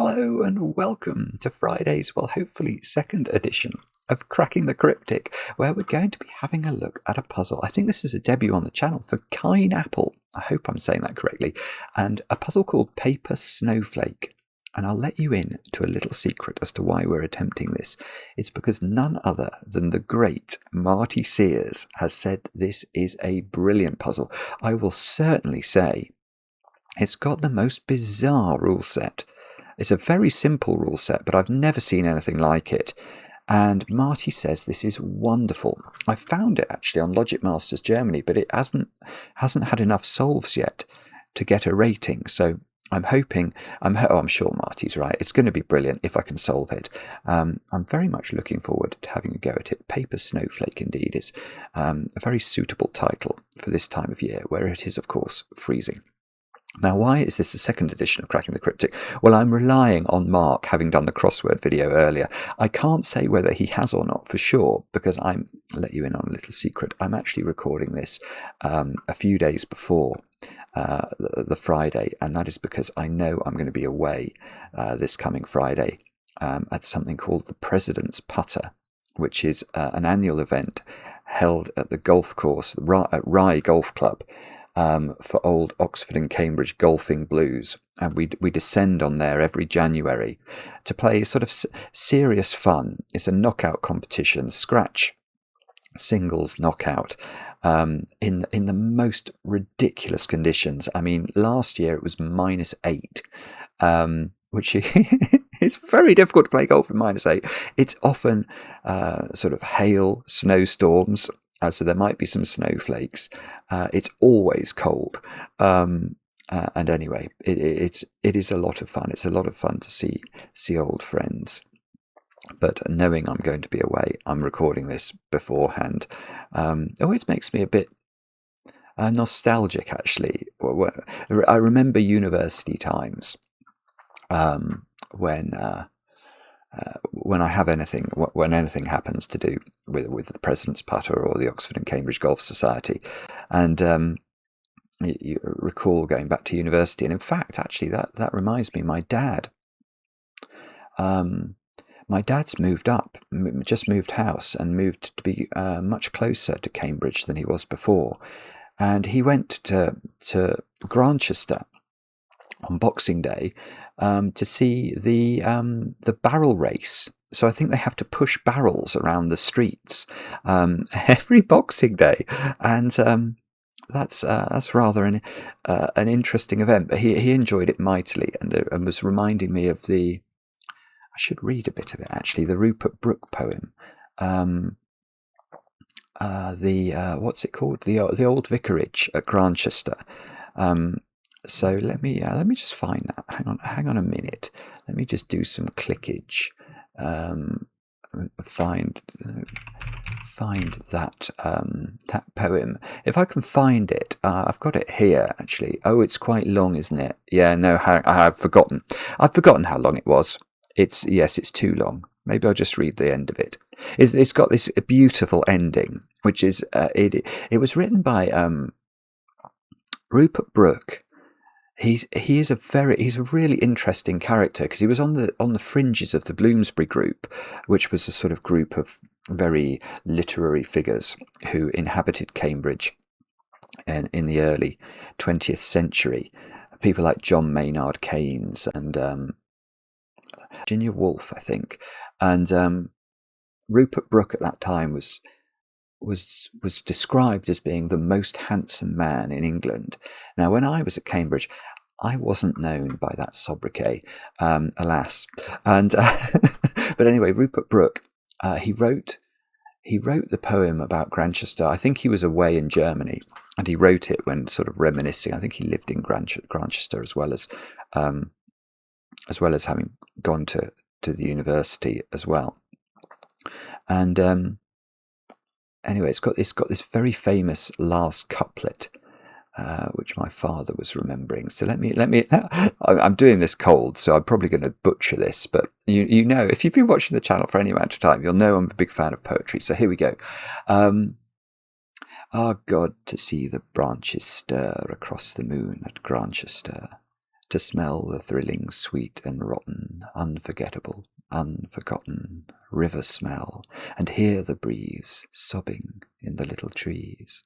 Hello and welcome to Friday's, well, hopefully second edition of Cracking the Cryptic, where we're going to be having a look at a puzzle. I think this is a debut on the channel for Kainapple. I hope I'm saying that correctly. And a puzzle called Paper Snowflake. And I'll let you in to a little secret as to why we're attempting this. It's because none other than the great Marty Sears has said this is a brilliant puzzle. I will certainly say it's got the most bizarre rule set. It's a very simple rule set, but I've never seen anything like it. And Marty says this is wonderful. I found it actually on Logic Masters Germany, but it hasn't had enough solves yet to get a rating. So I'm hoping, I'm sure Marty's right. It's going to be brilliant if I can solve it. I'm very much looking forward to having a go at it. Paper Snowflake indeed is a very suitable title for this time of year, where it is, of course, freezing. Now, why is this the second edition of Cracking the Cryptic? Well, I'm relying on Mark, having done the crossword video earlier. I can't say whether he has or not for sure, because I'll let you in on a little secret. I'm actually recording this a few days before the Friday, and that is because I know I'm going to be away this coming Friday at something called the President's Putter, which is an annual event held at the golf course at Rye Golf Club. For old Oxford and Cambridge golfing blues, and we descend on there every January to play sort of serious fun. It's a knockout competition, scratch singles knockout, in the most ridiculous conditions. I mean, last year it was -8, which it's very difficult to play golf in -8. It's often sort of hail, snowstorms. So there might be some snowflakes. It's always cold, and anyway, it is a lot of fun. It's a lot of fun to see old friends. But knowing I'm going to be away, I'm recording this beforehand. It makes me a bit nostalgic, actually. I remember university times when I have when anything happens to do with the President's Putter or the Oxford and Cambridge Golf Society, and you recall going back to university. And in fact, actually, that reminds me, my dad's just moved house and moved to be much closer to Cambridge than he was before, and he went to Grantchester on Boxing Day to see the barrel race. So I think they have to push barrels around the streets every Boxing Day, and that's rather an interesting event. But he enjoyed it mightily, and was reminding me of I should read a bit of it actually. The Rupert Brooke poem. What's it called? The Old Vicarage at Grantchester. So let me just find that. Hang on a minute. Let me just do some clickage. Find that poem. If I can find it, I've got it here actually. Oh, it's quite long, isn't it? Yeah, no, I've forgotten. I've forgotten how long it was. It's too long. Maybe I'll just read the end of it. It's got this beautiful ending, which is it was written by Rupert Brooke. He's a really interesting character, because he was on the fringes of the Bloomsbury Group, which was a sort of group of very literary figures who inhabited Cambridge in the early 20th century. People like John Maynard Keynes and Virginia Woolf, I think. And Rupert Brooke at that time was described as being the most handsome man in England. Now, when I was at Cambridge, I wasn't known by that sobriquet, alas. And but anyway, Rupert Brooke, he wrote the poem about Grantchester. I think he was away in Germany, and he wrote it when sort of reminiscing. I think he lived in Grantchester as well as having gone to the university as well. And anyway, it's got this very famous last couplet, which my father was remembering. So let me. I'm doing this cold, so I'm probably going to butcher this. But you know, if you've been watching the channel for any amount of time, you'll know I'm a big fan of poetry. So here we go. Ah, God, to see the branches stir across the moon at Grantchester, to smell the thrilling sweet and rotten, unforgettable, unforgotten river smell, and hear the breeze sobbing in the little trees.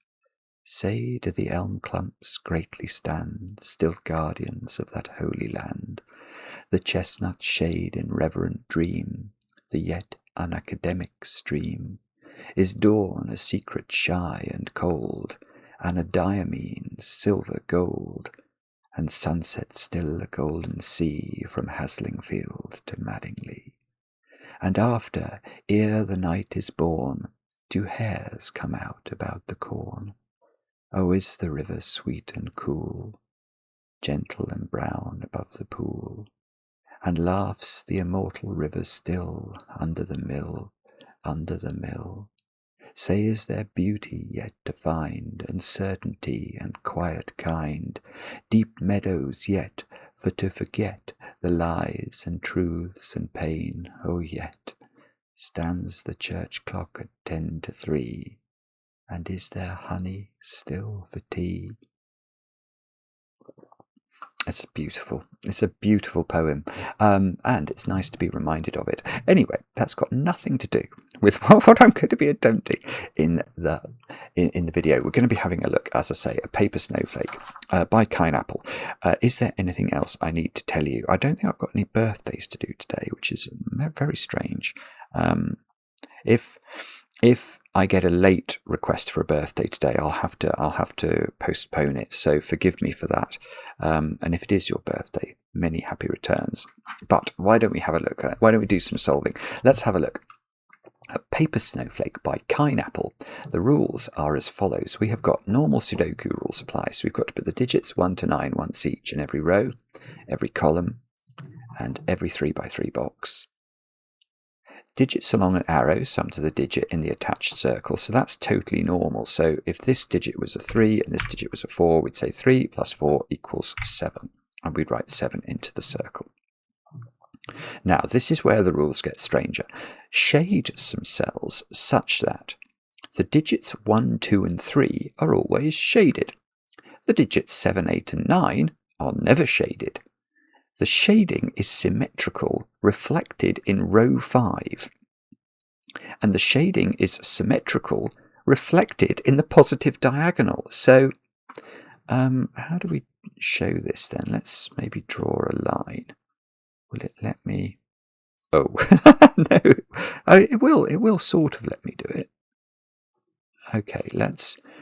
Say, do the elm clumps greatly stand, still guardians of that holy land? The chestnuts shade in reverent dream the yet unacademic stream. Is dawn a secret shy and cold, and a diamonds silver gold, and sunset still a golden sea from Haslingfield to Madingley? And after, ere the night is born, do hares come out about the corn? Oh, is the river sweet and cool, gentle and brown above the pool? And laughs the immortal river still under the mill, under the mill? Say, is there beauty yet to find, and certainty and quiet kind, deep meadows yet for to forget the lies and truths and pain? Oh, yet stands the church clock at 10 to 3, and is there honey still for tea? It's beautiful. It's a beautiful poem, and it's nice to be reminded of it. Anyway, that's got nothing to do with what I'm going to be attempting in the video. We're going to be having a look, as I say, at Paper Snowflake by Kainapple. Is there anything else I need to tell you? I don't think I've got any birthdays to do today, which is very strange. If I get a late request for a birthday today, I'll have to postpone it. So forgive me for that. And if it is your birthday, many happy returns. But why don't we have a look at it? Why don't we do some solving? Let's have a look at Paper Snowflake by Kainapple. The rules are as follows. We have got normal Sudoku rules apply. So we've got to put the digits 1 to 9 once each in every row, every column, and every 3 by 3 box. Digits along an arrow sum to the digit in the attached circle, so that's totally normal. So if this digit was a 3 and this digit was a 4, we'd say 3 plus 4 equals 7, and we'd write 7 into the circle. Now, this is where the rules get stranger. Shade some cells such that the digits 1, 2 and 3 are always shaded. The digits 7, 8 and 9 are never shaded. The shading is symmetrical, reflected in row 5. And the shading is symmetrical, reflected in the positive diagonal. So, how do we show this then? Let's maybe draw a line. Will it let me? Oh, no. Oh, it will sort of let me do it. Okay,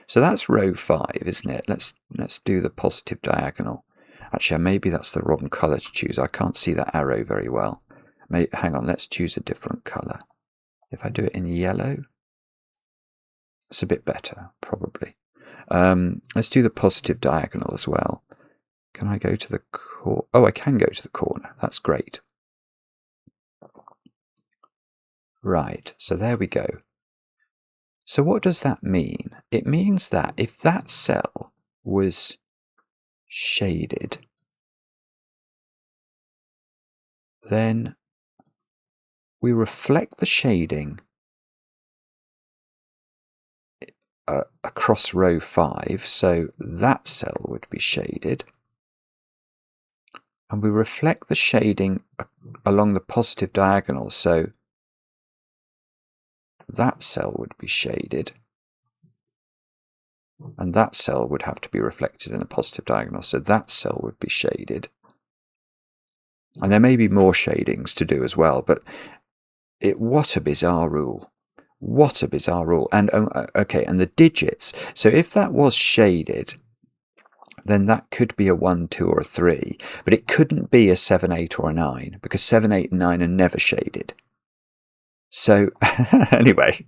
so that's row 5, isn't it? Let's do the positive diagonal. Actually, maybe that's the wrong colour to choose. I can't see that arrow very well. Hang on, let's choose a different colour. If I do it in yellow, it's a bit better, probably. Let's do the positive diagonal as well. Can I go to the corner? Oh, I can go to the corner. That's great. Right, so there we go. So what does that mean? It means that if that cell was shaded, then we reflect the shading across row 5, so that cell would be shaded, and we reflect the shading along the positive diagonal, so that cell would be shaded, and that cell would have to be reflected in the positive diagonal, so that cell would be shaded. And there may be more shadings to do as well, but what a bizarre rule. What a bizarre rule. And okay, and the digits. So if that was shaded, then that could be a 1, 2 or a 3, but it couldn't be a 7, 8 or a 9, because 7, 8 and 9 are never shaded. So anyway,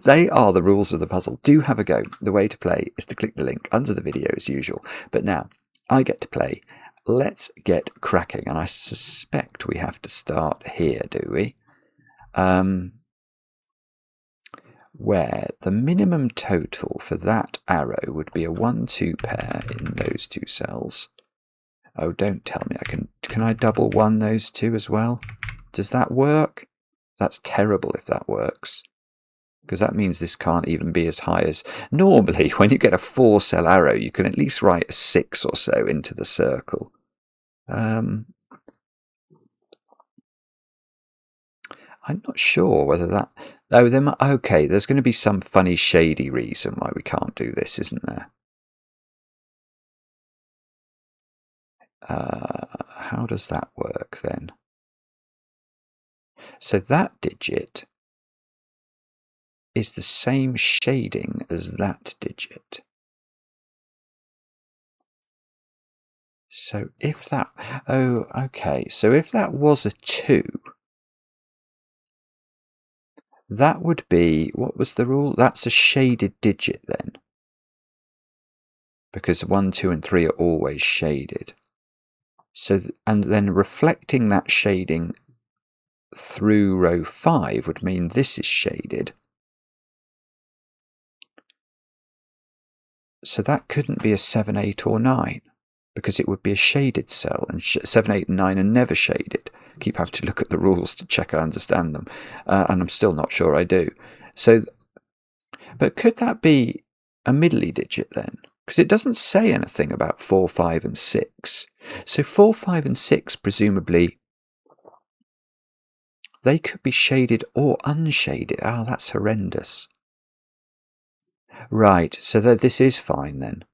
they are the rules of the puzzle. Do have a go. The way to play is to click the link under the video as usual. But now, I get to play. Let's get cracking. And I suspect we have to start here, do we? Where the minimum total for that arrow would be a 1, 2 pair in those 2 cells. Oh, don't tell me can I double 1 those 2 as well? Does that work? That's terrible if that works, because that means this can't even be as high as... Normally, when you get a 4-cell arrow, you can at least write a 6 or so into the circle. I'm not sure whether that... Oh, okay, there's going to be some funny shady reason why we can't do this, isn't there? How does that work then? So that digit is the same shading as that digit. So if that... Oh, okay. So if that was a 2, that would be... What was the rule? That's a shaded digit then. Because 1, 2, and 3 are always shaded. So, and then reflecting that shading through row 5 would mean this is shaded. So that couldn't be a 7, 8, or 9, because it would be a shaded cell, and 7, 8, and 9 are never shaded. I keep having to look at the rules to check I understand them, and I'm still not sure I do. So, but could that be a middly digit then? Because it doesn't say anything about 4, 5, and 6. So 4, 5, and 6, presumably, they could be shaded or unshaded. Ah, that's horrendous. Right, so this is fine then.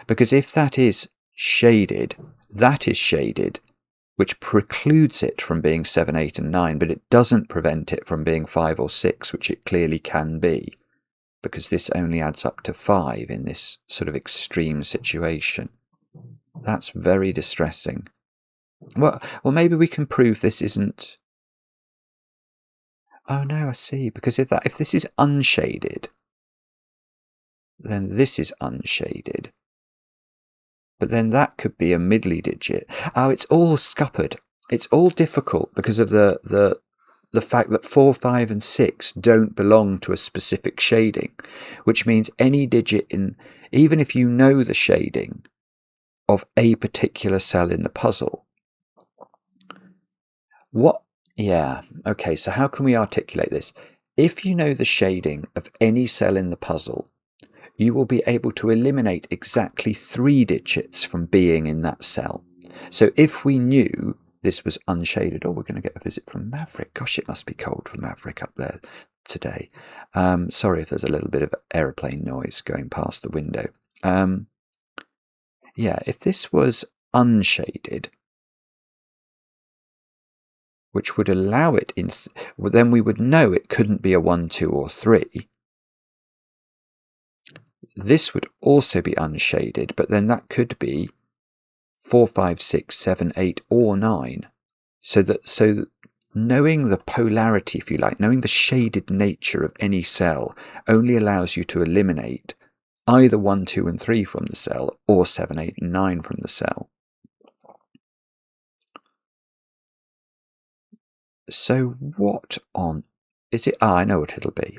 Because if that is shaded, which precludes it from being 7, 8, and 9, but it doesn't prevent it from being 5 or 6, which it clearly can be, because this only adds up to 5 in this sort of extreme situation. That's very distressing. Well, maybe we can prove this isn't... Oh no, I see, because if this is unshaded, then this is unshaded. But then that could be a middly digit. Oh, it's all scuppered. It's all difficult because of the fact that 4, 5, and 6 don't belong to a specific shading, which means any digit even if you know the shading of a particular cell in the puzzle. Yeah, okay, so how can we articulate this? If you know the shading of any cell in the puzzle, you will be able to eliminate exactly 3 digits from being in that cell. So if we knew this was unshaded... Oh, we're going to get a visit from Maverick. Gosh, it must be cold for Maverick up there today. Sorry if there's a little bit of aeroplane noise going past the window. Yeah, if this was unshaded, which would allow it in... then we would know it couldn't be a 1, 2, or 3. This would also be unshaded, but then that could be 4, 5, 6, 7, 8, or 9. So that knowing the polarity, if you like, knowing the shaded nature of any cell only allows you to eliminate either 1, 2, and 3 from the cell, or 7, 8, and 9 from the cell. So what on... is it? I know what it'll be.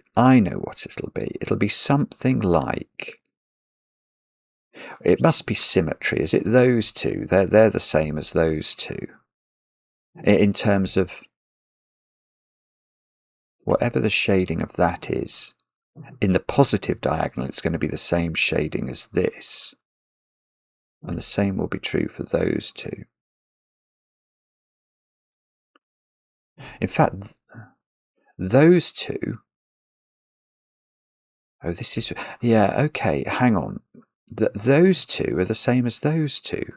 It'll be something like... It must be symmetry. Is it those two? They're the same as those two. In terms of whatever the shading of that is, in the positive diagonal it's going to be the same shading as this. And the same will be true for those two. In fact, those two... Oh, this is... Yeah, okay, hang on. Those two are the same as those two.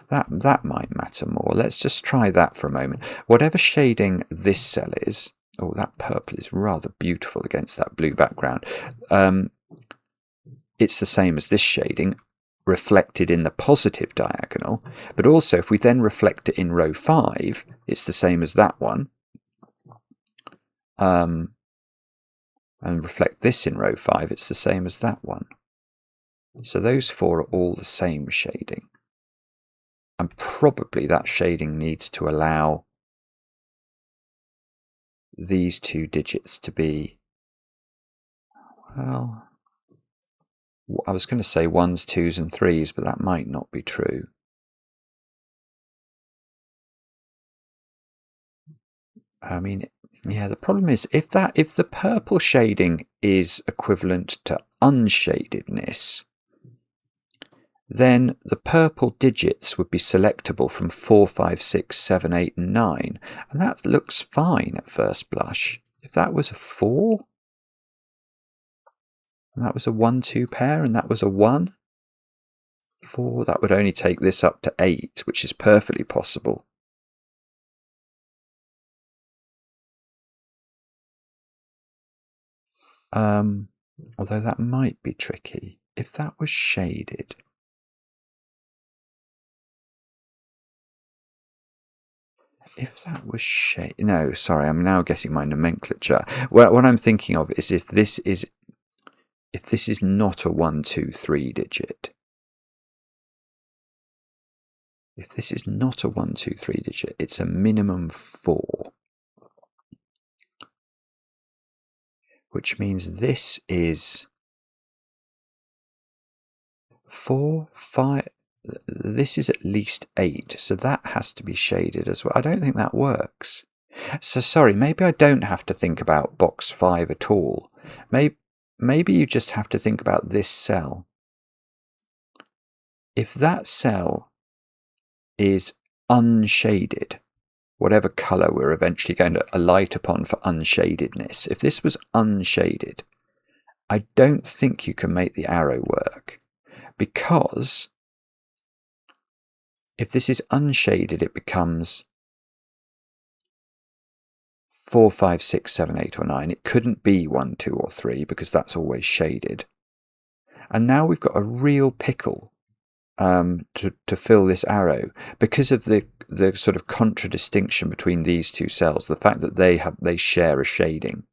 That might matter more. Let's just try that for a moment. Whatever shading this cell is... Oh, that purple is rather beautiful against that blue background. It's the same as this shading, reflected in the positive diagonal. But also, if we then reflect it in row 5, it's the same as that one. And reflect this in row 5, it's the same as that one. So those 4 are all the same shading. And probably that shading needs to allow these 2 digits to be... Well, I was going to say 1s, 2s, and 3s, but that might not be true. I mean, yeah, the problem is if the purple shading is equivalent to unshadedness, then the purple digits would be selectable from 4, 5, 6, 7, 8, and 9. And that looks fine at first blush. If that was a 4, and that was a 1, 2 pair, and that was a 1, 4, that would only take this up to 8, which is perfectly possible. Although that might be tricky. If that was shaded, no, sorry, I'm now getting my nomenclature. Well, what I'm thinking of is if this is not a 1, 2, 3 digit. If this is not a 1, 2, 3 digit, it's a minimum 4. Which means this is 4, 5, this is at least 8, so that has to be shaded as well. I don't think that works. So sorry, maybe I don't have to think about box 5 at all. Maybe you just have to think about this cell. If that cell is unshaded, whatever colour we're eventually going to alight upon for unshadedness, if this was unshaded, I don't think you can make the arrow work, because if this is unshaded, it becomes 4, 5, 6, 7, 8, or 9. It couldn't be 1, 2, or 3 because that's always shaded. And now we've got a real pickle to fill this arrow because of the sort of contradistinction between these two cells, the fact that they share a shading.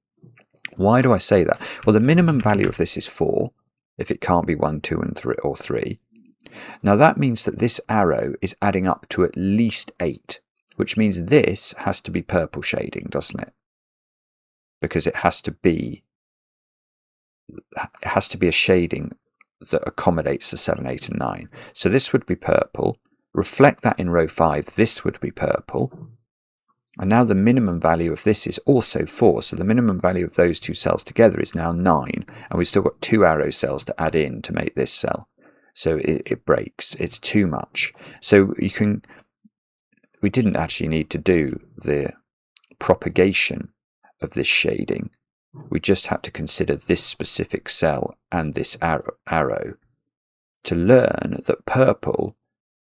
Why do I say that? Well, the minimum value of this is 4, if it can't be 1, 2, and 3 or 3. Now that means that this arrow is adding up to at least 8, which means this has to be purple shading, doesn't it? Because it has to be a shading that accommodates the 7, 8, and 9. So this would be purple. Reflect that in row 5, this would be purple. And now the minimum value of this is also 4, so the minimum value of those two cells together is now 9, and we've still got 2 arrow cells to add in to make this cell. So it breaks, it's too much. So we didn't actually need to do the propagation of this shading. We just had to consider this specific cell and this arrow to learn that purple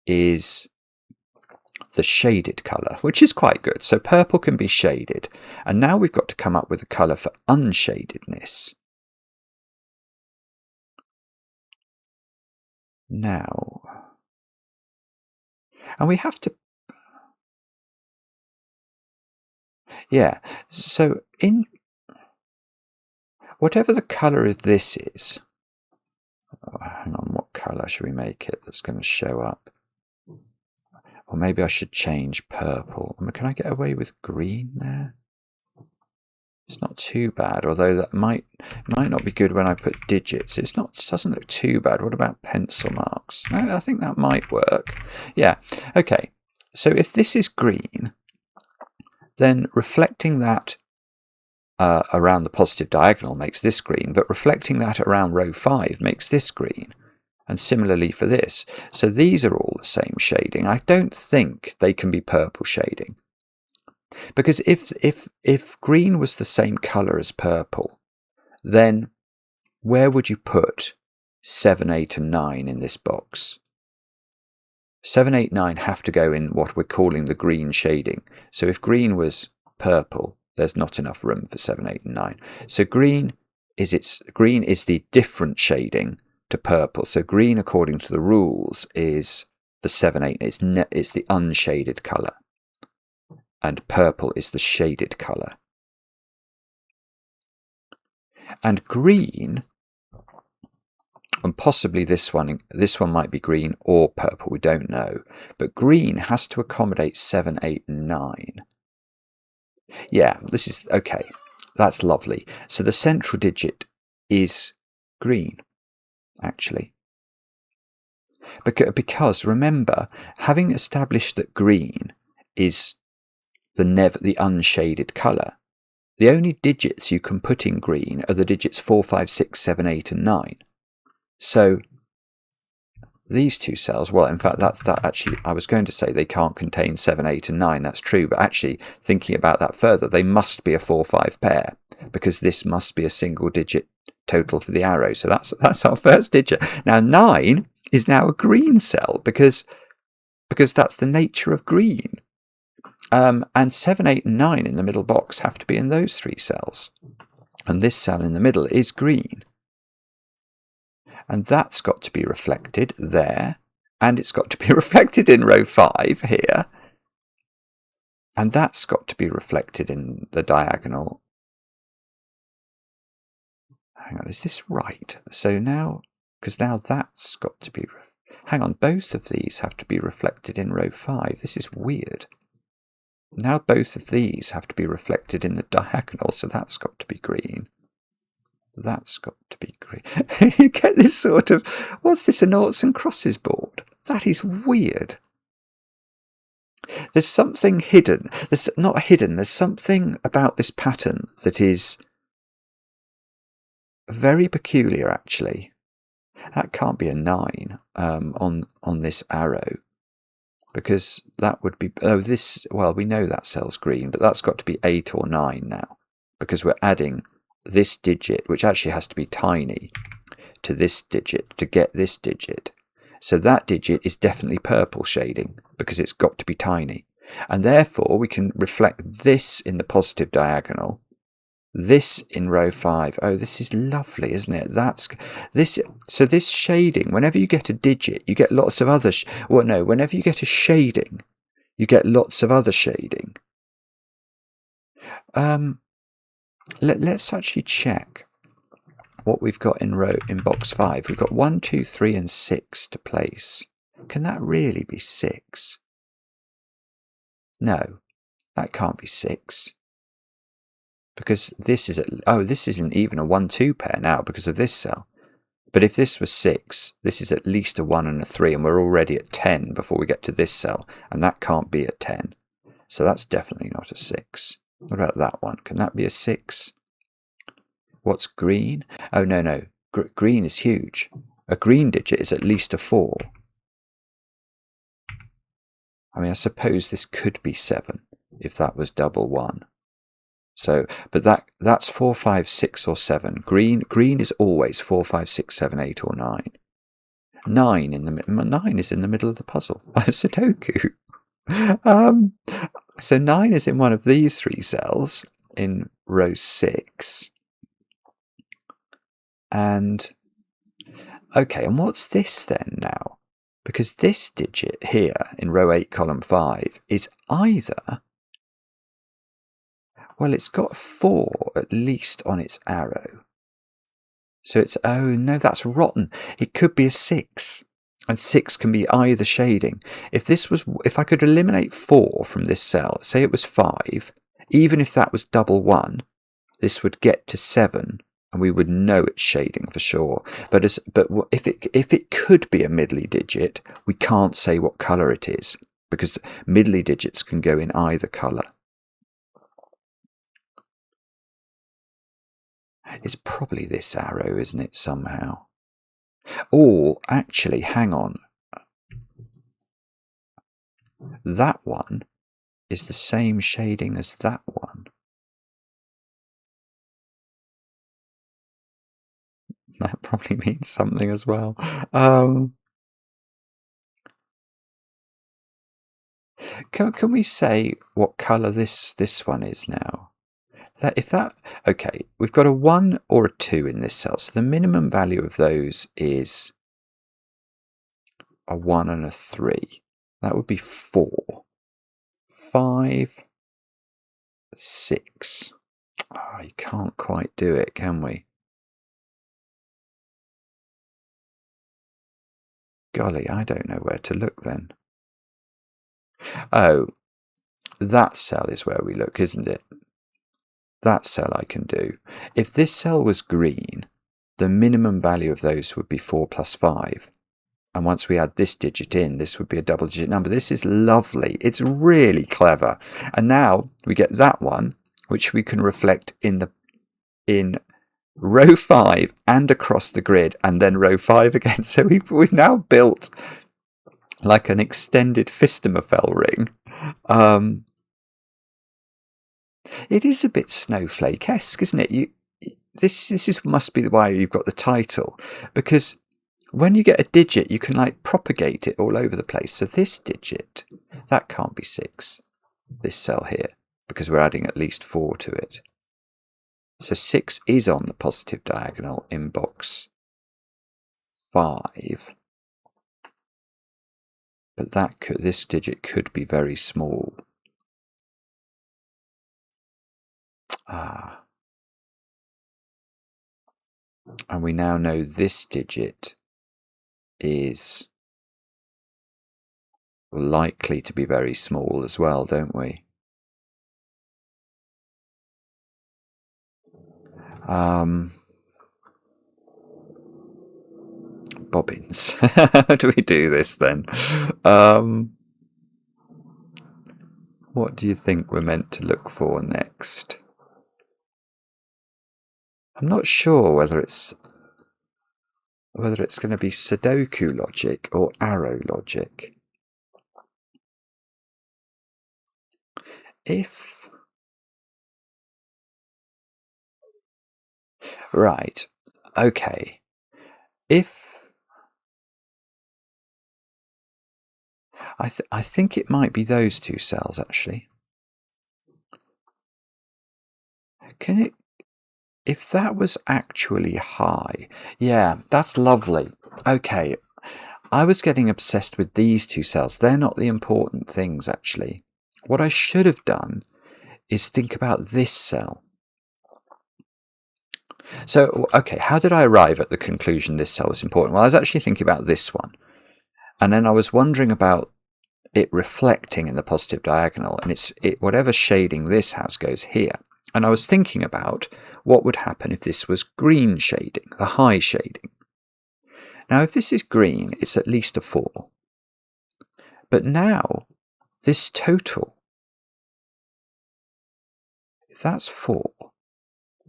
is the shaded colour, which is quite good. So purple can be shaded. And now we've got to come up with a colour for unshadedness. Now, and we have to, yeah, so in whatever the colour of this is, hang on, what colour should we make it that's going to show up? Or maybe I should change purple. Can I get away with green there? It's not too bad, although that might not be good when I put digits. It doesn't look too bad. What about pencil marks? No, I think that might work. Yeah, okay. So if this is green, then reflecting that around the positive diagonal makes this green, but reflecting that around row 5 makes this green. And similarly for this. So these are all the same shading. I don't think they can be purple shading. Because if green was the same colour as purple, then where would you put 7, 8, and 9 in this box? 7, 8, 9 have to go in what we're calling the green shading. So if green was purple, there's not enough room for 7, 8, and 9. So green is the different shading to purple. So green, according to the rules, is the 7, 8. It's the unshaded colour. And purple is the shaded colour. And green, and possibly this one might be green or purple, we don't know, but green has to accommodate 7, 8, and 9. Yeah, this is okay. That's lovely. So the central digit is green, actually. Because remember, having established that green is the unshaded colour, the only digits you can put in green are the digits 4, 5, 6, 7, 8, and 9. So these two cells, well, in fact, that actually, I was going to say they can't contain 7, 8, and 9. That's true, but actually, thinking about that further, they must be a 4, 5 pair, because this must be a single-digit total for the arrow. So that's our first digit. Now, 9 is now a green cell, because that's the nature of green. And 7, 8, and 9 in the middle box have to be in those 3 cells. And this cell in the middle is green. And that's got to be reflected there. And it's got to be reflected in row 5 here. And that's got to be reflected in the diagonal. Hang on, is this right? So now, because now that's got to be... Hang on, both of these have to be reflected in row 5. This is weird. Now both of these have to be reflected in the diagonal, so that's got to be green. That's got to be green. You get this sort of, what's this, a noughts and crosses board? That is weird. There's something hidden. There's not hidden, there's something about this pattern that is very peculiar, actually. That can't be a 9 on this arrow. Because that would be, well, we know that cell's green, but that's got to be 8 or 9 now. Because we're adding this digit, which actually has to be tiny, to this digit to get this digit. So that digit is definitely purple shading, because it's got to be tiny. And therefore, we can reflect this in the positive diagonal, this in row 5. Oh, this is lovely, isn't it? So this shading, whenever you get a digit, you get lots of other... whenever you get a shading, you get lots of other shading. Let's actually check what we've got in box 5. We've got 1, 2, 3, and 6 to place. Can that really be 6? No, that can't be 6. Because this isn't even a 1, 2 pair now because of this cell. But if this was 6, this is at least a 1 and a 3, and we're already at 10 before we get to this cell, and that can't be a 10. So that's definitely not a 6. What about that one? Can that be a 6? What's green? Oh, no. Green is huge. A green digit is at least a 4. I mean, I suppose this could be 7 if that was double 1. So, but that's 4, 5, 6, or 7. Green is always 4, 5, 6, 7, 8, or 9. 9 is in the middle of the puzzle. Sudoku. So 9 is in one of these 3 cells in row 6. And okay, and what's this then now? Because this digit here in row 8, column 5 is either... Well, it's got 4 at least on its arrow. So it's, oh no, that's rotten. It could be a 6. And 6 can be either shading. If I could eliminate 4 from this cell, say it was 5, even if that was double 1, this would get to 7, and we would know it's shading for sure. But if it could be a middly digit, we can't say what colour it is, because middly digits can go in either colour. It's probably this arrow, isn't it, somehow? Or, actually, hang on. That one is the same shading as that one. That probably means something as well. Can we say what colour this one is now? Okay, we've got a 1 or a 2 in this cell, so the minimum value of those is a 1 and a 3. That would be 4. 5, 6. Oh, you can't quite do it, can we? Golly, I don't know where to look then. Oh, that cell is where we look, isn't it? That cell I can do. If this cell was green, the minimum value of those would be 4 plus 5. And once we add this digit in, this would be a double-digit number. This is lovely. It's really clever. And now we get that one, which we can reflect in row 5 and across the grid, and then row 5 again. So we've now built like an extended Fistemafell ring. It is a bit snowflake-esque, isn't it? This must be why you've got the title, because when you get a digit, you can like propagate it all over the place. So this digit, that can't be 6, this cell here, because we're adding at least 4 to it. So 6 is on the positive diagonal in box 5. But this digit could be very small. And we now know this digit is likely to be very small as well, don't we? Bobbins. How do we do this then? What do you think we're meant to look for next? I'm not sure whether it's going to be Sudoku logic or arrow logic. Right, okay. I think it might be those two cells actually. If that was actually high, yeah, that's lovely. Okay, I was getting obsessed with these two cells. They're not the important things actually. What I should have done is think about this cell. So, okay, how did I arrive at the conclusion this cell was important? Well, I was actually thinking about this one. And then I was wondering about it reflecting in the positive diagonal. And whatever shading this has goes here. And I was thinking about what would happen if this was green shading, the high shading. Now, if this is green, it's at least a 4. But now, this total, if that's 4,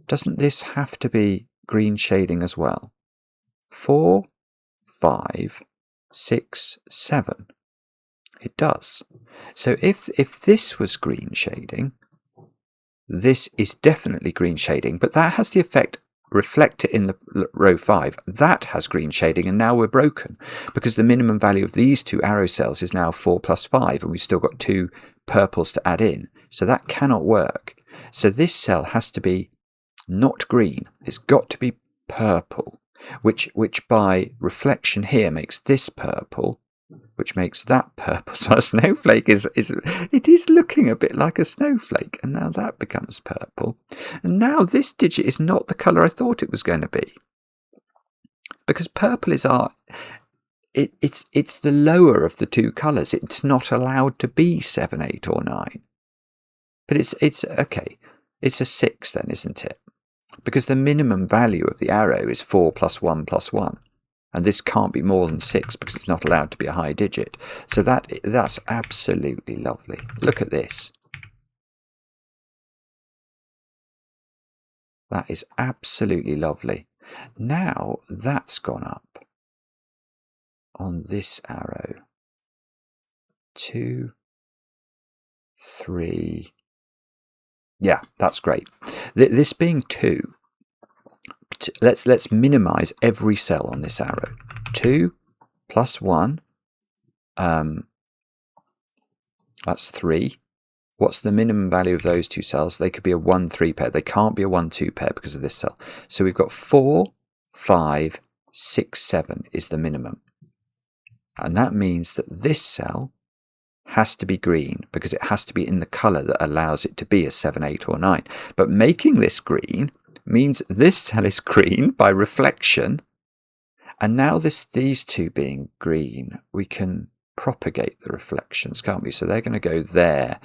doesn't this have to be green shading as well? 4, 5, 6, 7. It does. So if this was green shading, this is definitely green shading, but that has the effect, reflect it in the row 5. That has green shading, and now we're broken, because the minimum value of these two arrow cells is now 4 plus 5, and we've still got 2 purples to add in. So that cannot work. So this cell has to be not green. It's got to be purple, which by reflection here makes this purple, which makes that purple. So a snowflake is looking a bit like a snowflake, and now that becomes purple. And now this digit is not the colour I thought it was going to be, because purple is it's the lower of the two colours. It's not allowed to be 7, 8, or 9. But it's okay. It's a 6 then, isn't it? Because the minimum value of the arrow is 4 plus 1 plus 1. And this can't be more than 6 because it's not allowed to be a high digit. So that's absolutely lovely. Look at this. That is absolutely lovely. Now that's gone up on this arrow. 2, 3. Yeah, that's great. This being 2. Let's minimize every cell on this arrow. 2 plus 1, that's 3. What's the minimum value of those two cells? They could be a 1, 3 pair. They can't be a 1, 2 pair because of this cell. So we've got 4, 5, 6, 7 is the minimum. And that means that this cell has to be green because it has to be in the colour that allows it to be a 7, 8, or 9. But making this green means this cell is green by reflection, and now these two being green, we can propagate the reflections, can't we? So they're going to go there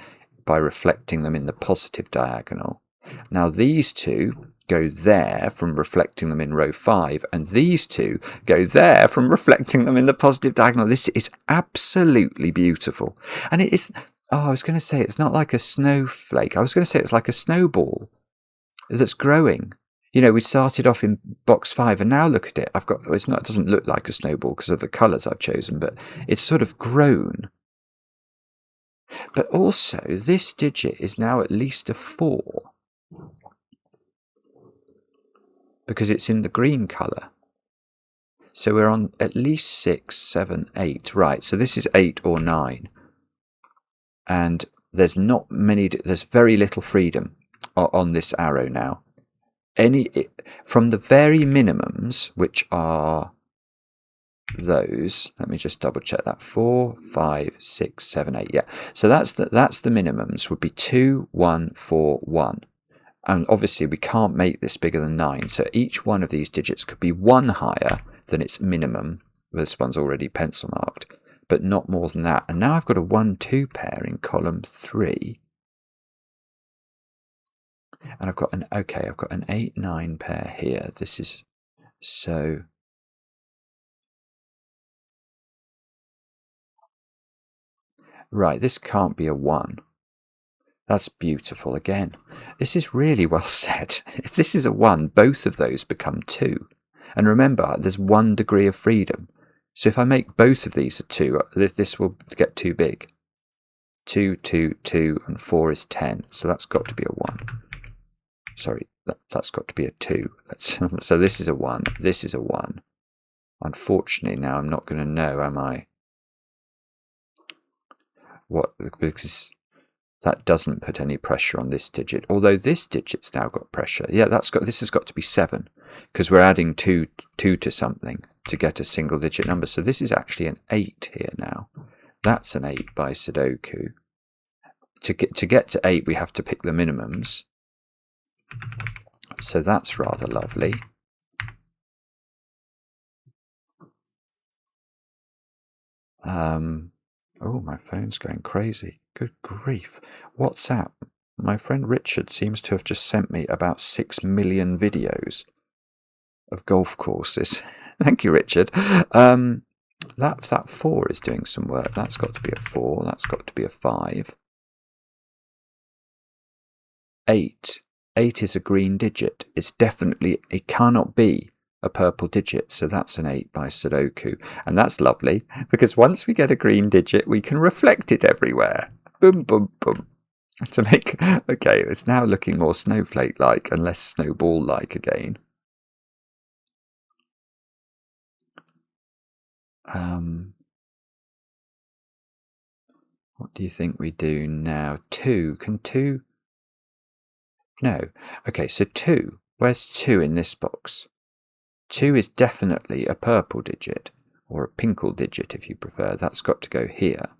by reflecting them in the positive diagonal. Now these two go there from reflecting them in row 5, and these two go there from reflecting them in the positive diagonal. This is absolutely beautiful. And it is, I was going to say it's not like a snowflake. I was going to say it's like a snowball that's growing. you know, we started off in box 5, and now look at it. I've got, it's not, it doesn't look like a snowball because of the colours I've chosen, but it's sort of grown. But also, this digit is now at least a 4 because it's in the green colour. So we're on at least 6, 7, 8. Right, so this is 8 or 9. And there's not many, there's very little freedom on this arrow now. From the very minimums, which are those, let me just double check that, 4, 5, 6, 7, 8. Yeah, so that's the minimums would be 2, 1, 4, 1. And obviously we can't make this bigger than 9, so each one of these digits could be 1 higher than its minimum. This one's already pencil marked, but not more than that. And now I've got a 1, 2 pair in column 3. And I've got an 8, 9 pair here. This is so. Right, this can't be a 1. That's beautiful again. This is really well said. If this is a 1, both of those become 2. And remember, there's 1 degree of freedom. So if I make both of these a 2, this will get too big. 2, 2, 2, and 4 is 10. So that's got to be a 1. Sorry, that's got to be a 2. So this is a 1. This is a 1. Unfortunately, now I'm not going to know, am I? What? Because that doesn't put any pressure on this digit. Although this digit's now got pressure. Yeah, this has got to be 7 because we're adding 2 to something to get a single digit number. So this is actually an 8 here now. That's an 8 by Sudoku. To get to 8, we have to pick the minimums. So that's rather lovely. Oh, my phone's going crazy. Good grief. WhatsApp. My friend Richard seems to have just sent me about 6 million videos of golf courses. Thank you, Richard. That 4 is doing some work. That's got to be a 4. That's got to be a 5. 8. 8 is a green digit. It cannot be a purple digit, so that's an 8 by Sudoku. And that's lovely, because once we get a green digit, we can reflect it everywhere. Boom, boom, boom. Okay, it's now looking more snowflake-like and less snowball-like again. What do you think we do now? 2. Can 2? No. Okay, so 2. Where's 2 in this box? 2 is definitely a purple digit, or a pinkle digit if you prefer. That's got to go here.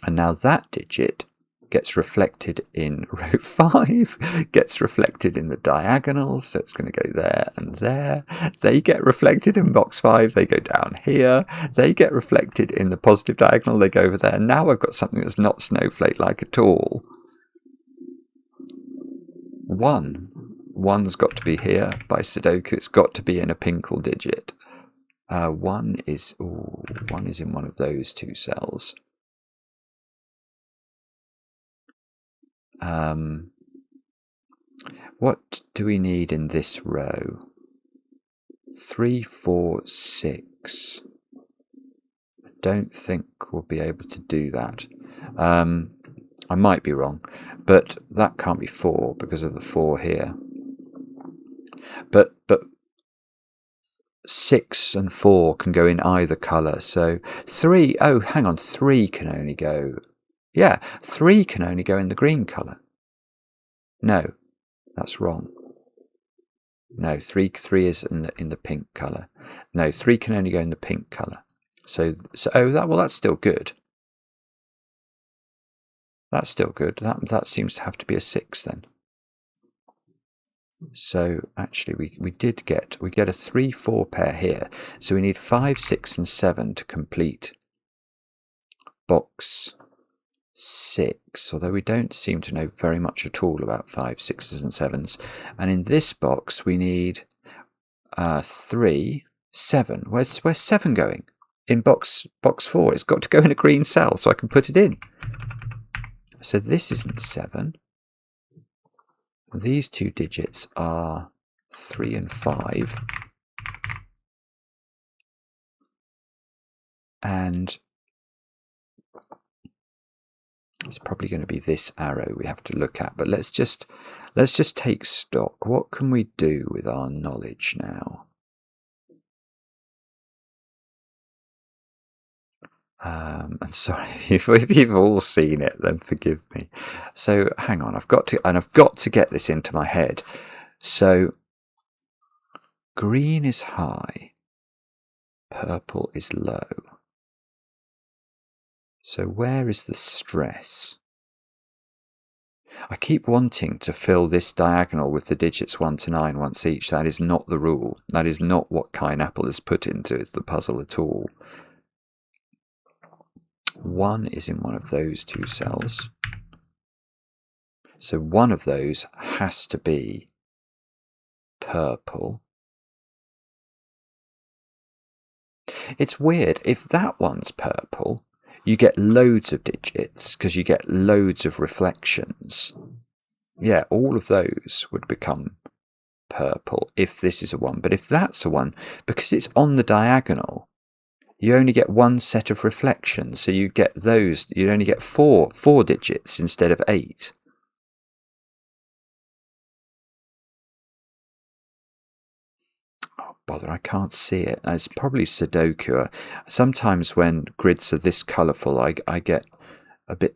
And now that digit gets reflected in row 5, gets reflected in the diagonals, so it's going to go there and there. They get reflected in box 5, they go down here. They get reflected in the positive diagonal, they go over there. Now I've got something that's not snowflake-like at all. 1's got to be here by Sudoku. It's got to be in a pinkle digit. 1 is in one of those 2 cells. What do we need in this row? 3, 4, 6. I don't think we'll be able to do that. I might be wrong, but that can't be 4 because of the 4 here. But 6 and 4 can go in either colour. So 3, oh, hang on, 3 can only go, yeah, 3 can only go in the green colour. No, that's wrong. No, 3 is in the pink colour. No, 3 can only go in the pink colour. So that's still good. That's still good. That seems to have to be a 6 then. So actually we get a 3, 4 pair here. So we need 5, 6, and 7 to complete box 6. Although we don't seem to know very much at all about 5, 6s, and 7s. And in this box we need 3, 7. Where's 7 going? In box 4. It's got to go in a green cell so I can put it in. So this isn't 7. These 2 digits are 3 and 5. And it's probably going to be this arrow we have to look at. But let's just take stock. What can we do with our knowledge now? And sorry, if you've all seen it, then forgive me. So hang on, I've got to get this into my head. So green is high, purple is low. So where is the stress? I keep wanting to fill this diagonal with the digits 1 to 9 once each. That is not the rule. That is not what Kainapple has put into the puzzle at all. 1 is in one of those two cells. So one of those has to be purple. It's weird. If that one's purple, you get loads of digits because you get loads of reflections. Yeah, all of those would become purple if this is a 1. But if that's a 1, because it's on the diagonal, you only get one set of reflections. So you get those, you only get four digits instead of 8. Oh, bother, I can't see it. It's probably Sudoku. Sometimes when grids are this colourful, I get a bit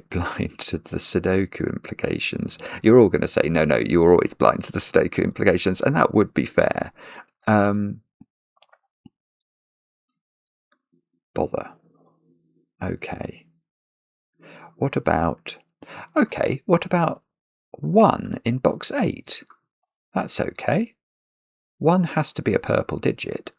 blind to the Sudoku implications. You're all going to say, no, you're always blind to the Sudoku implications, and that would be fair. Bother. Okay. What about 1 in box 8? That's okay. 1 has to be a purple digit.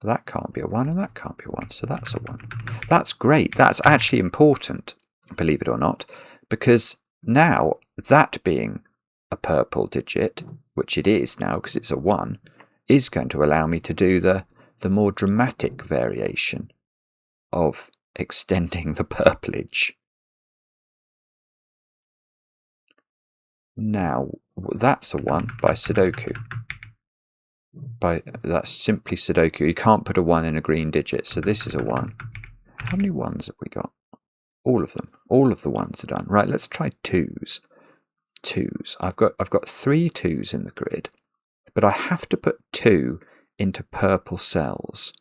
That can't be a 1 and that can't be a 1, so that's a 1. That's great. That's actually important, believe it or not, because now that being a purple digit, which it is now because it's a 1, is going to allow me to do the more dramatic variation of extending the purplage. Now, that's a 1 by Sudoku. That's simply Sudoku. You can't put a 1 in a green digit, so this is a 1. How many 1s have we got? All of them. All of the 1s are done. Right, let's try 2s. 2s. I've got 3 2s in the grid, but I have to put 2 into purple cells.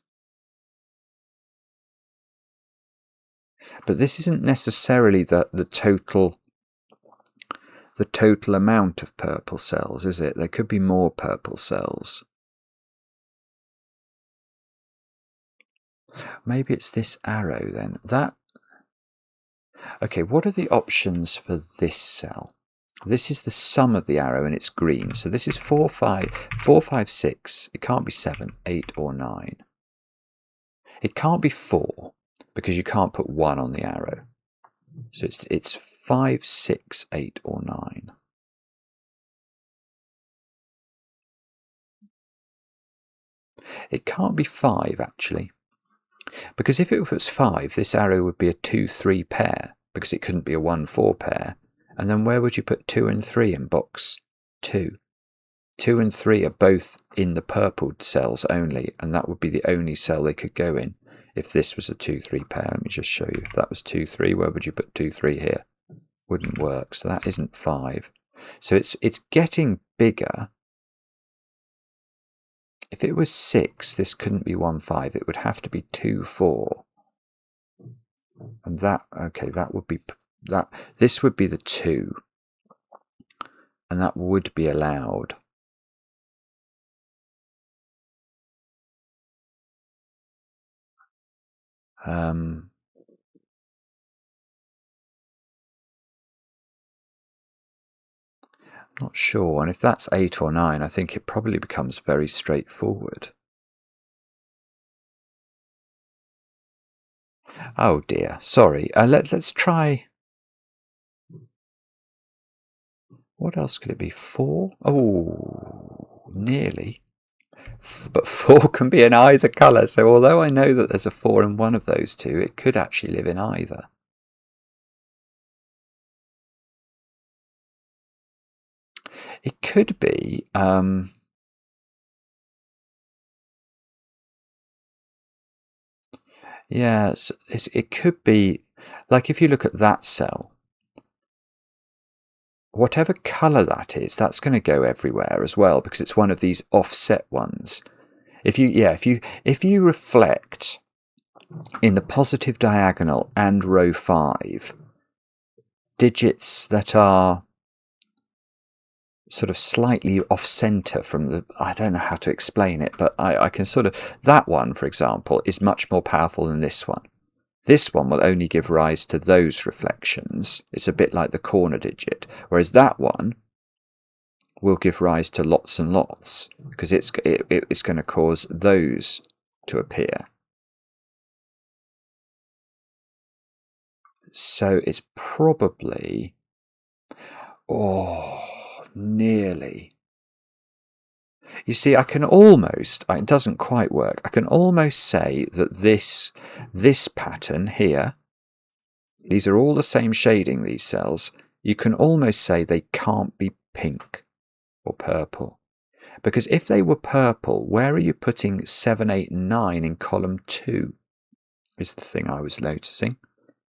But this isn't necessarily the total amount of purple cells, is it? There could be more purple cells. Maybe it's this arrow then. Okay, what are the options for this cell? This is the sum of the arrow and it's green. So this is 4, 5, 6. It can't be 7, 8 or 9. It can't be 4 because you can't put 1 on the arrow. So it's 5, 6, 8 or 9. It can't be 5 actually. Because if it was 5, this arrow would be a 2-3 pair, because it couldn't be a 1-4 pair. And then where would you put 2 and 3 in box 2? 2 and 3 are both in the purple cells only, and that would be the only cell they could go in if this was a 2-3 pair. Let me just show you. If that was 2-3, where would you put 2-3 here? Wouldn't work, so that isn't 5. So it's getting bigger. If it was 6, this couldn't be 1-5. It would have to be 2-4. And that would be that. This would be the 2, and that would be allowed. Not sure, and if that's 8 or 9, I think it probably becomes very straightforward. Oh dear, sorry. Let's try. What else could it be? 4? Oh, nearly. But 4 can be in either colour, so although I know that there's a 4 in one of those two, it could actually live in either. It could be. Yeah, it could be, like if you look at that cell, whatever colour that is, that's going to go everywhere as well because it's one of these offset ones. If you reflect in the positive diagonal and row 5 digits that are sort of slightly off center from the, I don't know how to explain it, but I can sort of, that one, for example, is much more powerful than this one. This one will only give rise to those reflections. It's a bit like the corner digit, whereas that one will give rise to lots and lots because it's going to cause those to appear. So it's probably, nearly. You see, I can almost, it doesn't quite work, I can almost say that this pattern here, these are all the same shading, these cells, you can almost say they can't be pink or purple. Because if they were purple, where are you putting 7, 8, and 9 in column 2? Is the thing I was noticing.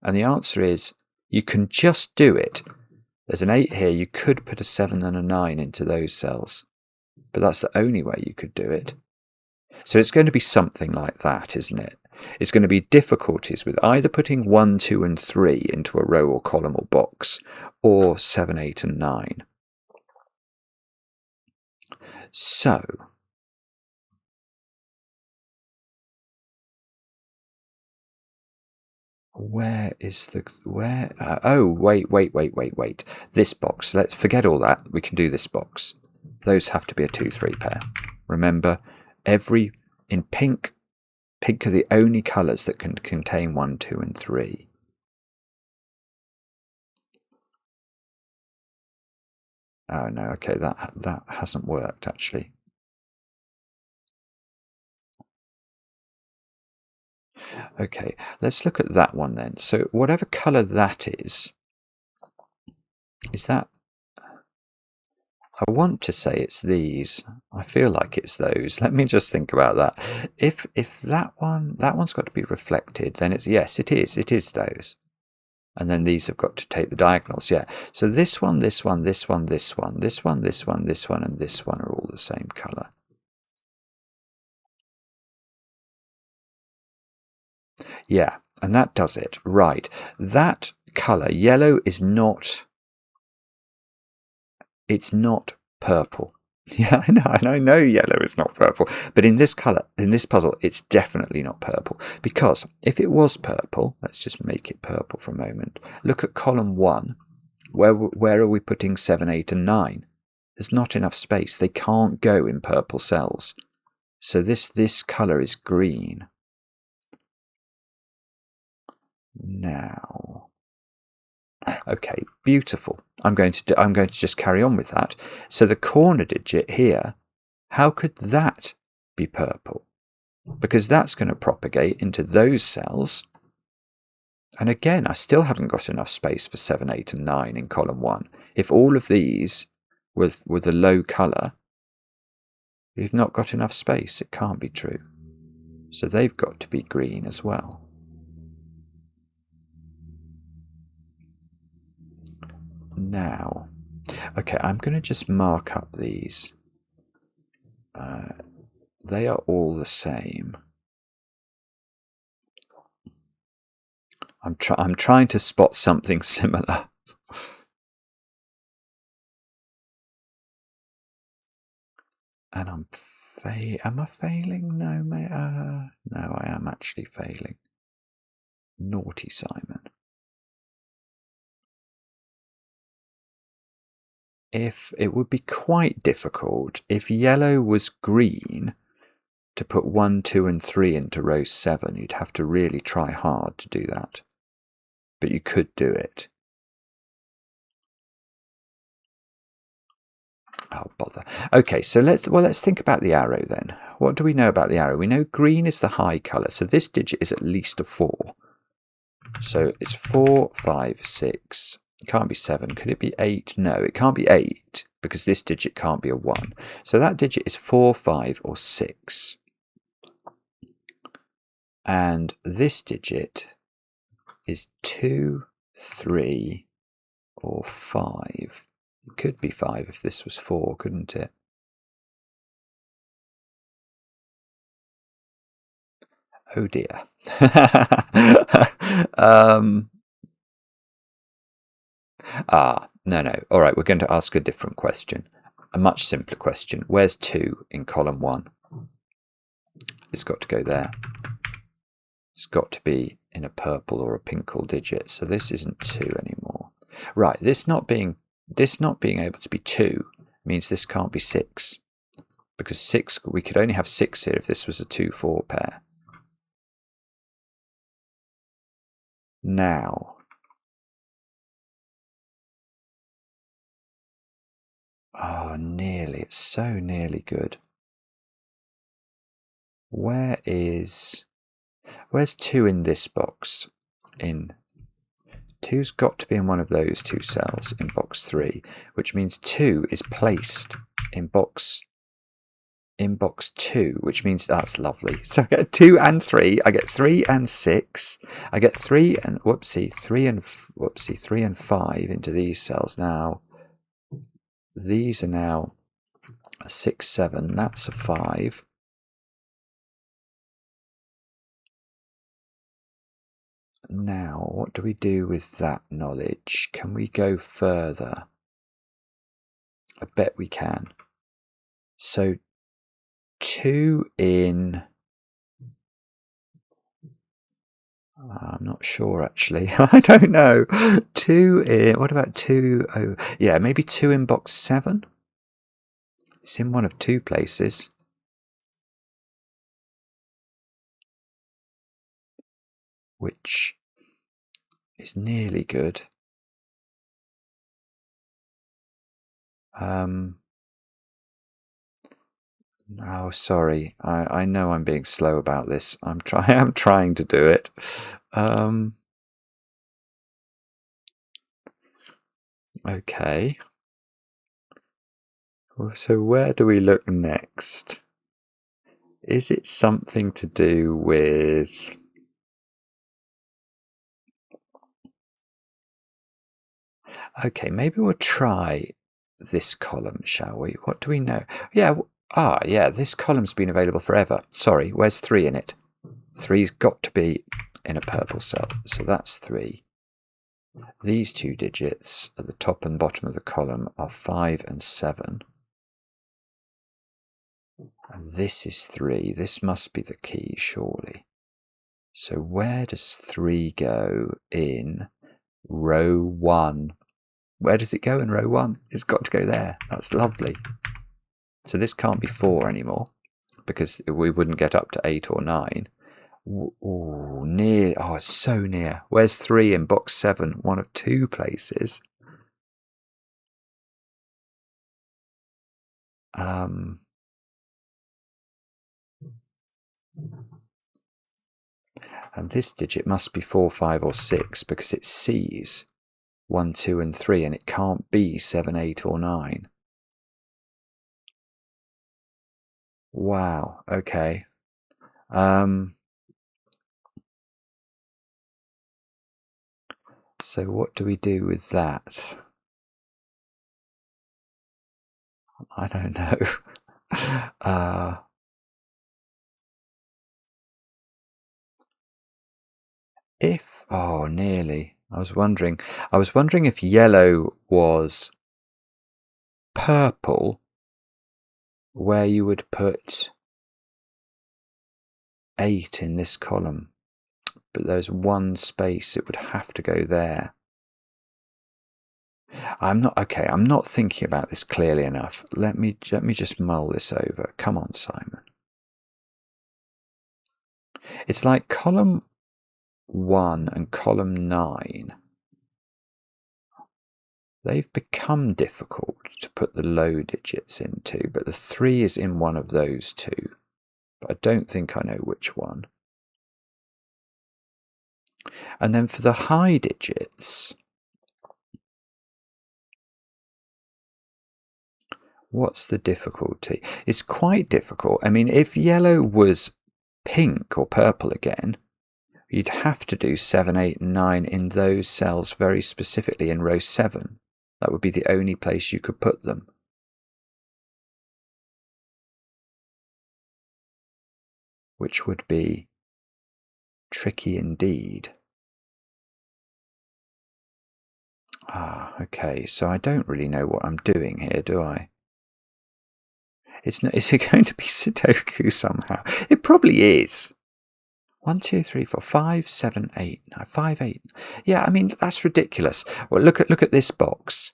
And the answer is, you can just do it. There's an 8 here, you could put a 7 and a 9 into those cells. But that's the only way you could do it. So it's going to be something like that, isn't it? It's going to be difficulties with either putting 1, 2, and 3 into a row or column or box, or 7, 8, and 9. So, where is the, where, oh, wait. This box, let's forget all that, we can do this box. Those have to be a 2, 3 pair. Remember, in pink are the only colours that can contain 1, 2, and 3. Oh no, okay, that hasn't worked actually. Okay, let's look at that one then. So whatever colour that is that, I want to say it's these. I feel like it's those. Let me just think about that. If that one's got to be reflected, then it's, yes, it is those. And then these have got to take the diagonals, yeah. So this one, and this one are all the same colour. Yeah, and that does it. Right. That colour, yellow, is not, it's not purple. Yeah, I know yellow is not purple, but in this colour, in this puzzle, it's definitely not purple. Because if it was purple, let's just make it purple for a moment. Look at column 1. Where are we putting 7, 8, and 9? There's not enough space. They can't go in purple cells. So this colour is green. Now, okay, beautiful. I'm going to just carry on with that. So the corner digit here, how could that be purple? Because that's going to propagate into those cells. And again, I still haven't got enough space for 7, 8, and 9 in column 1. If all of these were the low colour, we've not got enough space. It can't be true. So they've got to be green as well. Now, okay, I'm going to just mark up these. They are all the same. I'm trying to spot something similar. And am I failing? No, no, I am actually failing. Naughty Simon. If it would be quite difficult if yellow was green to put 1, 2, and 3 into row 7. You'd have to really try hard to do that. But you could do it. Oh, bother. Okay, so let's think about the arrow then. What do we know about the arrow? We know green is the high colour, so this digit is at least a 4. So it's 4, 5, 6. It can't be 7. Could it be 8? No, it can't be 8 because this digit can't be a 1. So that digit is 4, 5, or 6. And this digit is 2, 3, or 5. It could be 5 if this was 4, couldn't it? Oh dear. No. All right, we're going to ask a different question. A much simpler question. Where's 2 in column 1? It's got to go there. It's got to be in a purple or a pinkle digit. So this isn't 2 anymore. Right, this not being able to be 2 means this can't be 6. Because 6, we could only have 6 here if this was a 2-4 pair. Now, oh, nearly. It's so nearly good. Where's 2 in this box? 2's got to be in one of those 2 cells in box 3, which means 2 is placed in box 2, which means that's lovely. So I get 2 and 3. I get 3 and 6. I get 3 and 3 and 5 into these cells now. These are now a 6, 7. That's a 5. Now, what do we do with that knowledge? Can we go further? I bet we can. So 2 in... I'm not sure, actually. I don't know. 2 in... What about 2... Oh, yeah, maybe 2 in box 7? It's in one of 2 places. Which is nearly good. Oh, sorry. I know I'm being slow about this. I'm trying to do it. Okay. So where do we look next? Is it something to do with... Okay, maybe we'll try this column, shall we? What do we know? Yeah, yeah, this column's been available forever. Sorry, where's 3 in it? 3's got to be in a purple cell, so that's 3. These 2 digits at the top and bottom of the column are 5 and 7. And this is 3. This must be the key, surely. So where does 3 go in row 1? Where does it go in row 1? It's got to go there. That's lovely. So this can't be 4 anymore, because we wouldn't get up to 8 or 9. Ooh, near. Oh, it's so near. Where's 3 in box 7? One of 2 places. And this digit must be 4, 5, or 6, because it sees 1, 2, and 3, and it can't be 7, 8, or 9. Wow, okay. So what do we do with that? I don't know. Oh, nearly. I was wondering if yellow was purple, where you would put 8 in this column, but there's 1 space, it would have to go there. I'm not thinking about this clearly enough. Let me just mull this over. Come on, Simon. It's like column 1 and column 9. They've become difficult to put the low digits into, but the 3 is in one of those 2. But I don't think I know which one. And then for the high digits, What's the difficulty? It's quite difficult. I mean, if yellow was pink or purple again, you'd have to do 7, 8, and 9 in those cells very specifically in row 7. That would be the only place you could put them. Which would be tricky indeed. Okay, so I don't really know what I'm doing here, do I? Is it going to be Sudoku somehow? It probably is. 1, 2, 3, 4, 5, 7, 8. No, 5, 8. Yeah, I mean, that's ridiculous. Well, look at this box.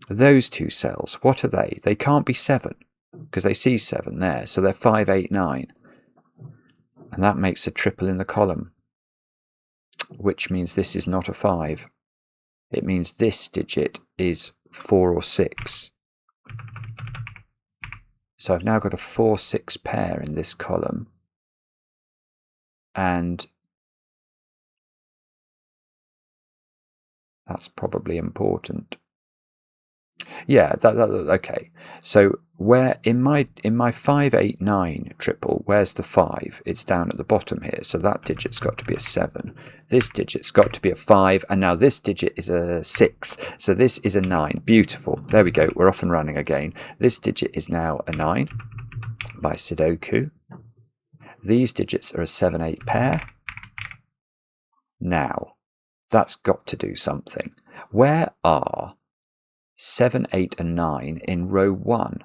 Those two cells, what are they? They can't be 7, because they see 7 there, so they're 5, 8, 9. And that makes a triple in the column, which means this is not a 5. It means this digit is 4 or 6. So I've now got a 4, 6 pair in this column. And that's probably important. Yeah, okay. So where in my 5, 8, 9 triple, where's the 5? It's down at the bottom here. So that digit's got to be a 7. This digit's got to be a 5, and now this digit is a 6. So this is a 9. Beautiful. There we go. We're off and running again. This digit is now a 9 by Sudoku. These digits are a 7, 8 pair. Now, that's got to do something. Where are 7, 8, and 9 in row 1?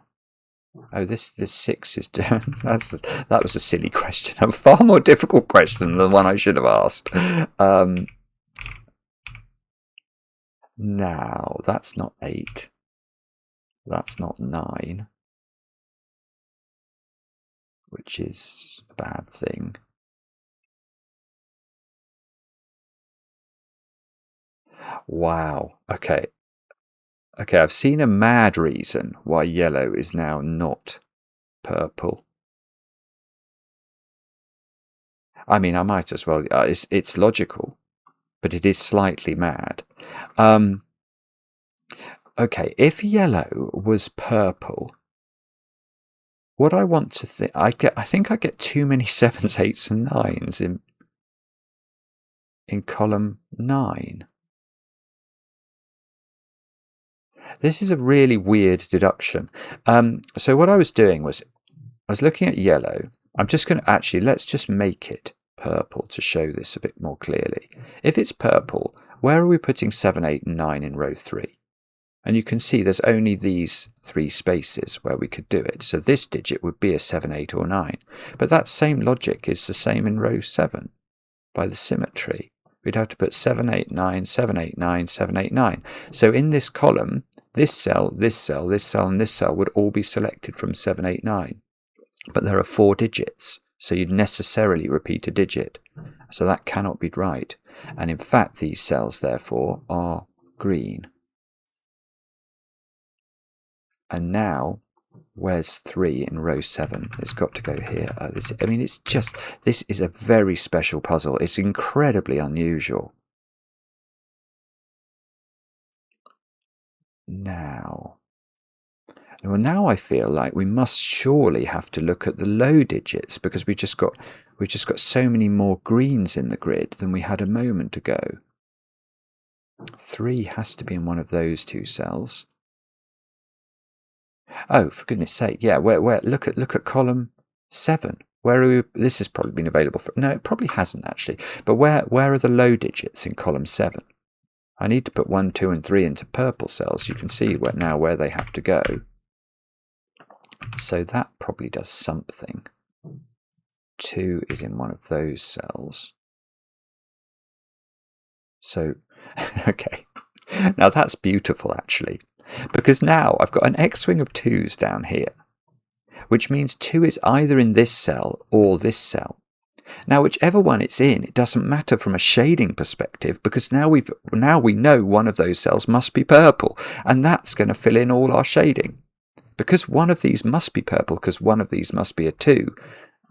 Oh, this 6 is... that was a silly question. A far more difficult question than the one I should have asked. Now, that's not 8. That's not 9. Which is a bad thing. Wow. Okay. Okay, I've seen a mad reason why yellow is now not purple. I mean, I might as well. It's logical, but it is slightly mad. Okay, if yellow was purple, what I want to think, I think I get too many 7s, 8s, and 9s in column 9. This is a really weird deduction. So what I was doing was, I was looking at yellow. I'm just going to actually, let's just make it purple to show this a bit more clearly. If it's purple, where are we putting 7, 8, and 9 in row 3? And you can see there's only these 3 spaces where we could do it. So this digit would be a 7, 8, or 9. But that same logic is the same in row 7 by the symmetry. We'd have to put 7, 8, 9, 7, 8, 9, 7, 8, 9. So in this column, this cell, this cell, this cell, and this cell would all be selected from 7, 8, 9. But there are 4 digits, so you'd necessarily repeat a digit. So that cannot be right. And in fact, these cells, therefore, are green. And now, where's 3 in row 7? It's got to go here. I mean, it's just, this is a very special puzzle. It's incredibly unusual. Now, well, now I feel like we must surely have to look at the low digits, because we've just got so many more greens in the grid than we had a moment ago. 3 has to be in one of those 2 cells. Oh, for goodness sake, yeah, where look at column 7. Where are we? This has probably been available for, no, it probably hasn't actually. But where are the low digits in column 7? I need to put 1, 2, and 3 into purple cells. You can see where they have to go. So that probably does something. 2 is in one of those cells. So, okay. Now that's beautiful actually. Because now I've got an X-wing of 2s down here, which means 2 is either in this cell or this cell. Now, whichever one it's in, it doesn't matter from a shading perspective, because now we know one of those cells must be purple, and that's going to fill in all our shading. Because one of these must be purple, because one of these must be a 2,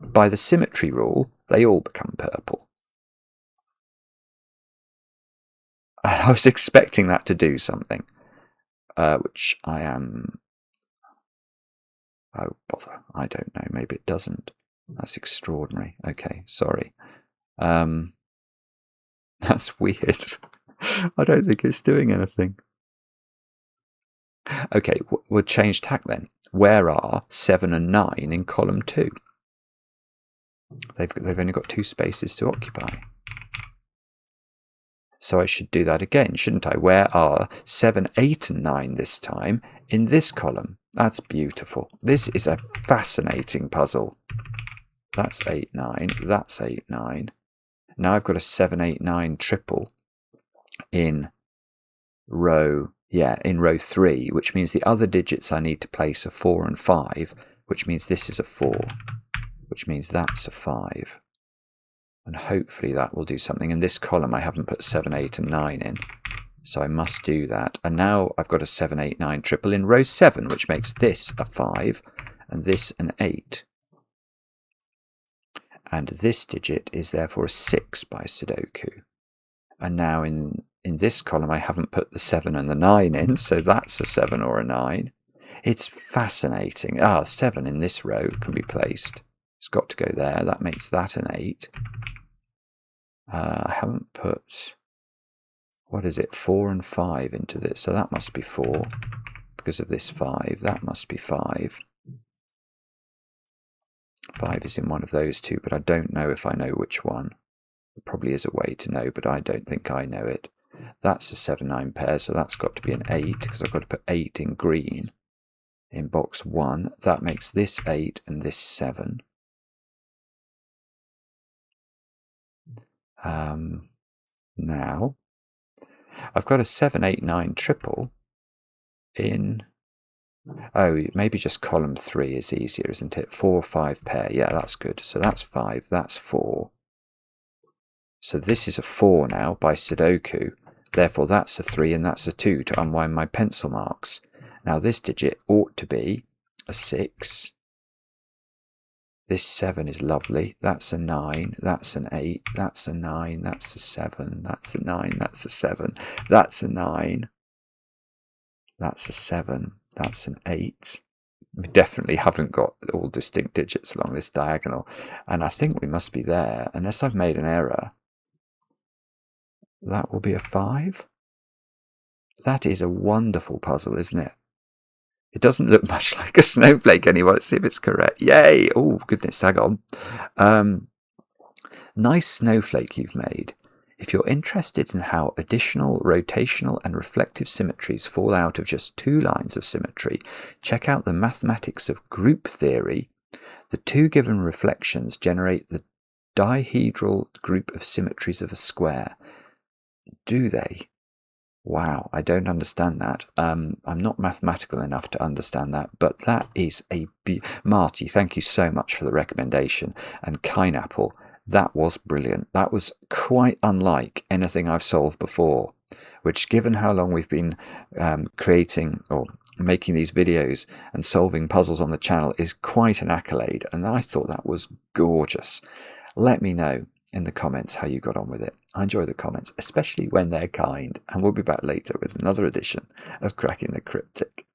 by the symmetry rule, they all become purple. And I was expecting that to do something. Which I am Oh, bother. I don't know. Maybe it doesn't. That's extraordinary. Okay, sorry. That's weird. I don't think it's doing anything. Okay, we'll change tack then. Where are 7 and 9 in column 2? They've only got 2 spaces to occupy. So I should do that again, shouldn't I? Where are 7, 8 and 9 this time in this column? That's beautiful. This is a fascinating puzzle. That's 8, 9. That's 8, 9. Now I've got a 7, 8, 9 triple in row 3, which means the other digits I need to place are 4 and 5, which means this is a 4, which means that's a 5. And hopefully that will do something. In this column I haven't put 7, 8 and 9 in, so I must do that. And now I've got a 7, 8, 9 triple in row 7, which makes this a 5 and this an 8. And this digit is therefore a 6 by Sudoku. And now in this column I haven't put the 7 and the 9 in, so that's a 7 or a 9. It's fascinating. 7 in this row can be placed. It's got to go there. That makes that an 8. I haven't put, 4 and 5 into this, so that must be 4 because of this 5. That must be 5. 5 is in one of those two, but I don't know if I know which one. There probably is a way to know, but I don't think I know it. That's a 7, 9 pair, so that's got to be an 8 because I've got to put 8 in green in box 1. That makes this 8 and this 7. Now I've got a 7, 8, 9 triple in, maybe just column 3 is easier, isn't it? 4, 5 pair. Yeah, that's good. So that's 5, that's 4. So this is a 4 now by Sudoku. Therefore that's a 3 and that's a 2 to unwind my pencil marks. Now this digit ought to be a 6. This 7 is lovely. That's a 9. That's an 8. That's a 9. That's a 7. That's a 9. That's a 7. That's a 9. That's a 7. That's an 8. We definitely haven't got all distinct digits along this diagonal. And I think we must be there, unless I've made an error. That will be a 5. That is a wonderful puzzle, isn't it? It doesn't look much like a snowflake anymore. Let's see if it's correct. Yay! Oh, goodness, hang on. Nice snowflake you've made. If you're interested in how additional, rotational and reflective symmetries fall out of just 2 lines of symmetry, check out the mathematics of group theory. The 2 given reflections generate the dihedral group of symmetries of a square. Do they? Wow, I don't understand that. I'm not mathematical enough to understand that, but that is Marty, thank you so much for the recommendation. And Kainapple, that was brilliant. That was quite unlike anything I've solved before, which, given how long we've been creating or making these videos and solving puzzles on the channel, is quite an accolade. And I thought that was gorgeous. Let me know in the comments how you got on with it. I enjoy the comments, especially when they're kind, and we'll be back later with another edition of Cracking the Cryptic.